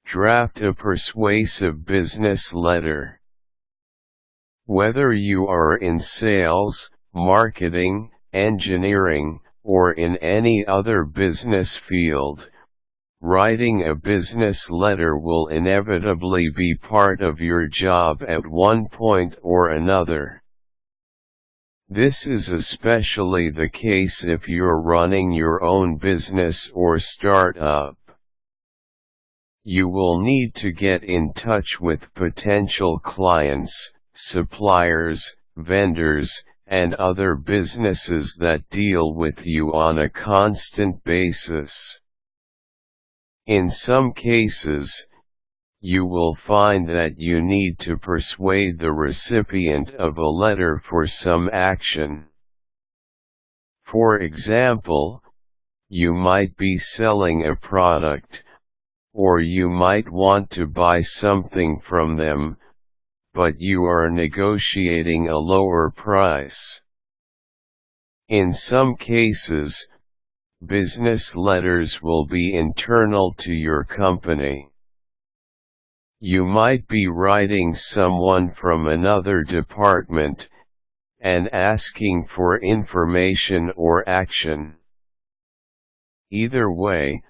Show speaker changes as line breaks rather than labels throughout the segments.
Draft a persuasive business letter. Whether you are in sales, marketing, engineering, or in any other business field, writing a business letter will inevitably be part of your job at one point or another. This is especially the case if you're running your own business or startup. You will need to get in touch with potential clients, suppliers, vendors, and other businesses that deal with you on a constant basis. In some cases, you will find that you need to persuade the recipient of a letter for some action. For example, you might be selling a product, or you might want to buy something from them, but you are negotiating a lower price. In some cases, business letters will be internal to your company. You might be writing someone from another department, and asking for information or action. Either way,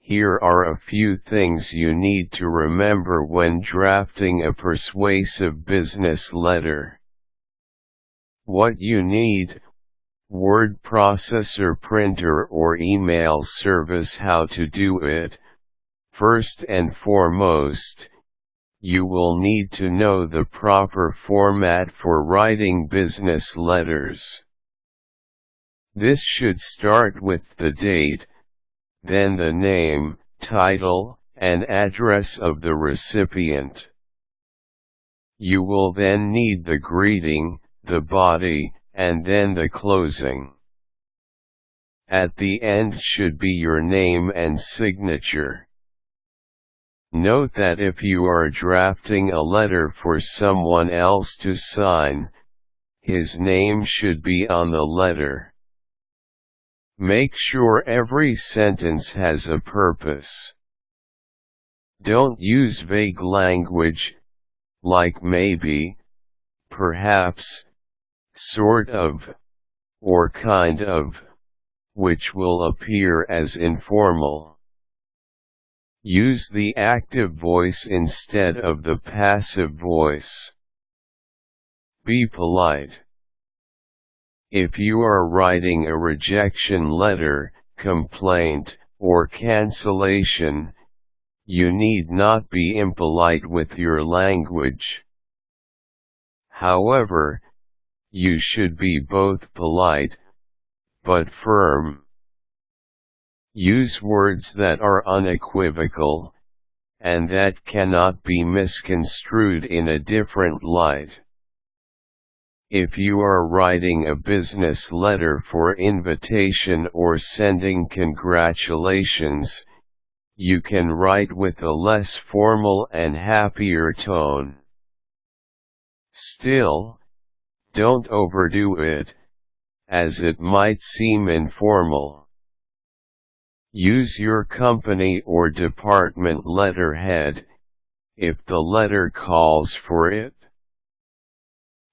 here are a few things you need to remember when drafting a persuasive business letter. What you need: word processor, printer, or email service. How to do it. First and foremost, you will need to know the proper format for writing business letters. This should start with the date, then the name, title, and address of the recipient. You will then need the greeting, the body, and then the closing. At the end should be your name and signature. Note that if you are drafting a letter for someone else to sign, his name should be on the letter. Make sure every sentence has a purpose. Don't use vague language, like maybe, perhaps, sort of, or kind of, which will appear as informal. Use the active voice instead of the passive voice. Be polite. If you are writing a rejection letter, complaint, or cancellation, you need not be impolite with your language. However, you should be both polite, but firm. Use words that are unequivocal, and that cannot be misconstrued in a different light. If you are writing a business letter for invitation or sending congratulations, you can write with a less formal and happier tone. Still, don't overdo it, as it might seem informal. Use your company or department letterhead, if the letter calls for it.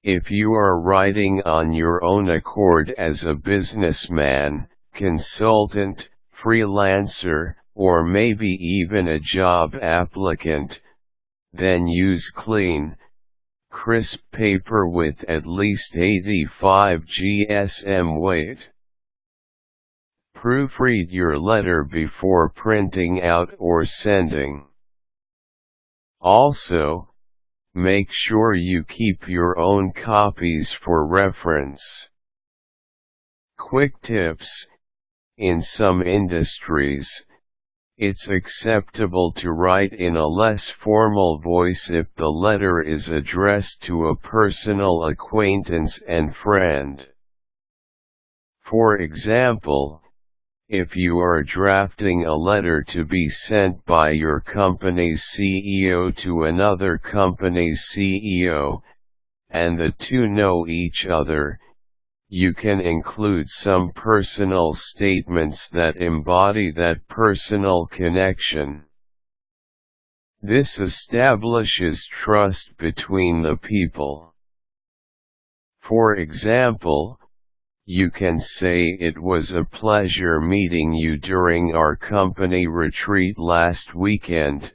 If you are writing on your own accord as a businessman, consultant, freelancer, or maybe even a job applicant, then use clean, crisp paper with at least 85 GSM weight. Proofread your letter before printing out or sending. Also, make sure you keep your own copies for reference. Quick tips: in some industries, it's acceptable to write in a less formal voice if the letter is addressed to a personal acquaintance and friend. For example, if you are drafting a letter to be sent by your company's CEO to another company's CEO, and the two know each other, you can include some personal statements that embody that personal connection. This establishes trust between the people. For example, you can say, "It was a pleasure meeting you during our company retreat last weekend,"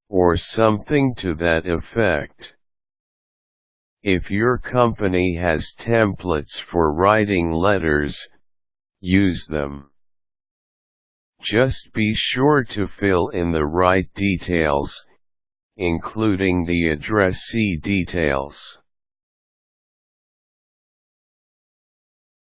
or something to that effect. If your company has templates for writing letters, use them. Just be sure to fill in the right details, including the addressee details.